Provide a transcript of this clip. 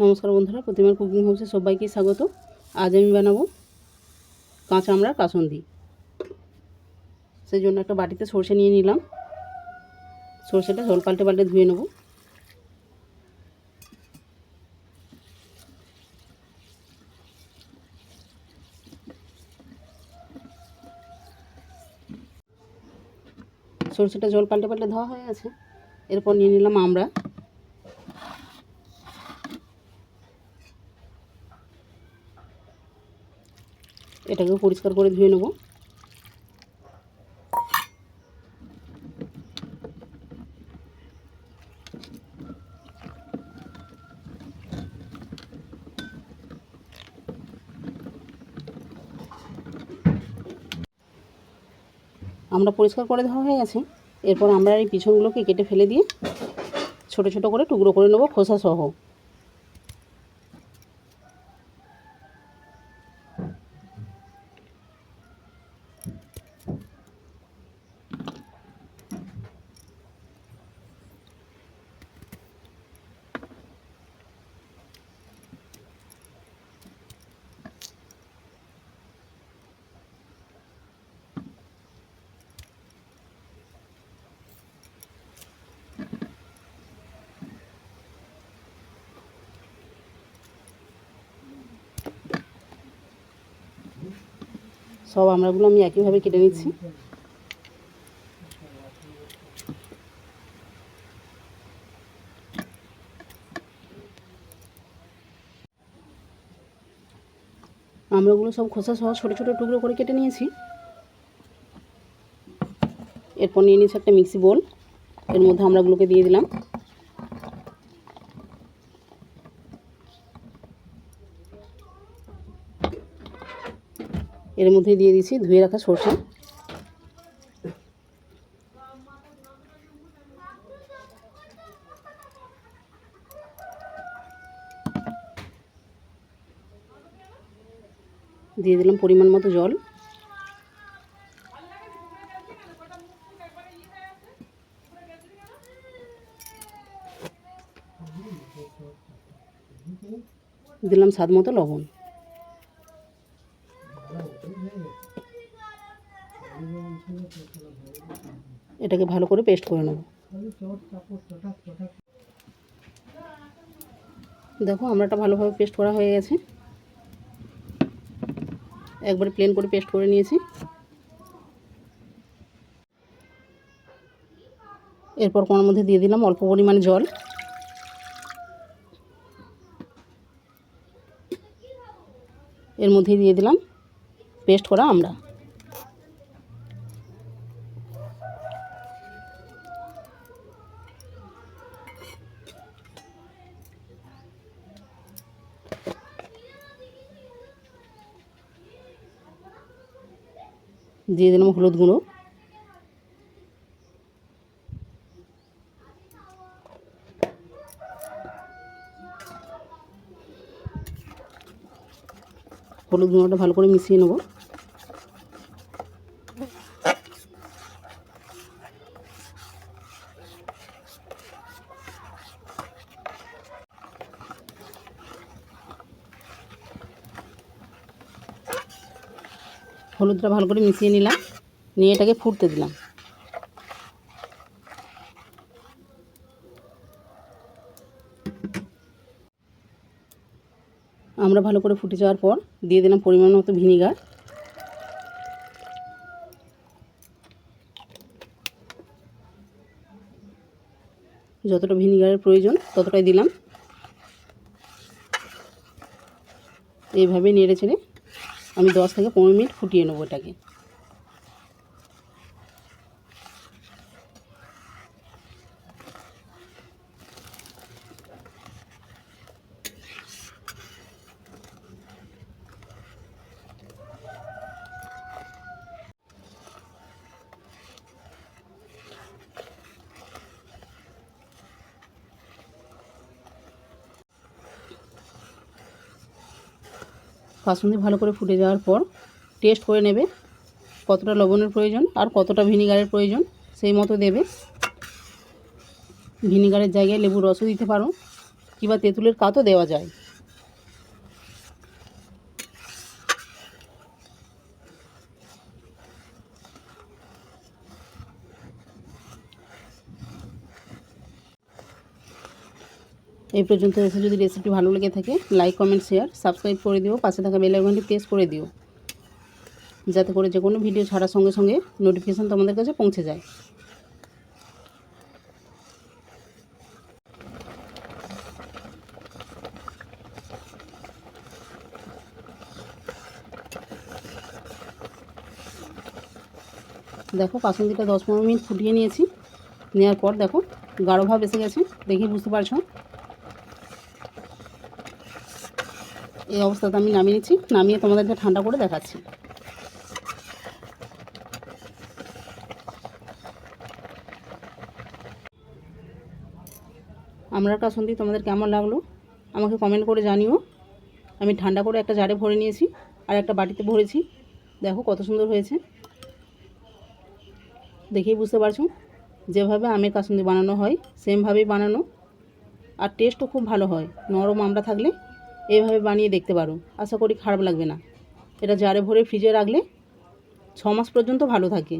নমস্কার বন্ধুরা, প্রতিমার কুকিং হাউসে সবাইকে স্বাগত। আজ আমি বানাবো কাঁচা আমড়ার কাসুন্দি। সেই জন্য একটা বাটিতে সরষে নিয়ে নিলাম। সরষেটা জল পাল্টে পাল্টে ধুয়ে নেব। সরষেটা জল পাল্টে পাল্টে ধোয়া হয়ে গেছে। এরপর নিয়ে নিলাম আমড়া। এটাকেও পরিষ্কার করে ধুয়ে নেব। আমরা পরিষ্কার করে ধোয়া হয়ে গেছে। এরপর আমরা এই পিছনগুলোকে কেটে ফেলে দিয়ে ছোট ছোট করে টুকরো করে নেব, খোসা সহ। সব আমড়াগুলো আমি একইভাবে কেটে নিচ্ছি। আমড়াগুলো সব খোসা সহ ছোটো ছোটো টুকরো করে কেটে নিয়েছি। এরপর নিয়ে নিয়েছি একটা মিক্সি বোল। এর মধ্যে আমড়াগুলোকে দিয়ে দিলাম। এর মধ্যে দিয়ে দিচ্ছি ধুয়ে রাখা সরষে। দিয়ে দিলাম পরিমাণ মতো জল। দিলাম স্বাদ মতো লবণ। এটাকে ভালো করে পেস্ট করে নেব। দেখো আমড়াটা ভালোভাবে পেস্ট করা হয়ে গেছে। একবারে প্লেন করে পেস্ট করে নিয়েছি। এরপর কোণের মধ্যে দিয়ে দিলাম অল্প পরিমাণে জল। এর মধ্যে দিয়ে দিলাম পেস্ট করা আমড়া। দিয়ে দিলাম হলুদ গুঁড়ো। হলুদ গুঁড়োটা ভালো করে মিশিয়ে নেব। হলুদটা ভালো করে মিশিয়ে নিলাম, নিয়ে এটাকে ফুটতে দিলাম। আমরা ভালো করে ফুটে যাওয়ার পর দিয়ে দিলাম পরিমাণ মতো ভিনিগার। যতটা ভিনিগারের প্রয়োজন ততটাই দিলাম। এইভাবে নেড়ে চেড়ে আমি 10 থেকে 15 মিনিট ফুটিয়ে নেব এটাকে। কাসুন্দি ভালো করে ফুটে যাওয়ার পর টেস্ট করে নেবে কতটা লবণের প্রয়োজন আর কতটা ভিনিগারের প্রয়োজন, সেই মতো দেবে। ভিনিগারের জায়গায় লেবুর রসও দিতে পারো, কিংবা তেঁতুলের কাতও দেওয়া যায়। এই পর্যন্ত এসে যদি রেসিপি ভালো লেগে থাকে লাইক কমেন্ট শেয়ার সাবস্ক্রাইব করে দিও, পাশে থাকা বেল আইকনটি প্রেস করে দিও, যাতে করে যে কোনো ভিডিও ছাড়ার সঙ্গে সঙ্গে নোটিফিকেশান তোমাদের কাছে পৌঁছে যায়। দেখো কাসুন্দিটা 10-15 মিনিট ফুটিয়ে নিয়েছি। নেওয়ার পর দেখো গাঢ় ভাব এসে গেছে, দেখেই বুঝতে পারছো। এই অবস্থাতে আমি নামিয়ে নিচ্ছি, নামিয়ে তোমাদেরকে ঠান্ডা করে দেখাচ্ছি। আমড়ার কাসুন্দি তোমাদের কেমন লাগলো আমাকে কমেন্ট করে জানিও। আমি ঠান্ডা করে একটা জারে ভরে নিয়েছি আর একটা বাটিতে ভরেছি। দেখো কত সুন্দর হয়েছে, দেখেই বুঝতে পারছো। যেভাবে আমের কাসুন্দি বানানো হয় সেমভাবেই বানানো, আর টেস্টও খুব ভালো হয়। নরম আমড়া থাকলে এইভাবে বানিয়ে দেখতে পারো, আশা করি খারাপ লাগবে না। এটা জারে ভরে ফ্রিজে রাখলে 6 মাস পর্যন্ত ভালো থাকে।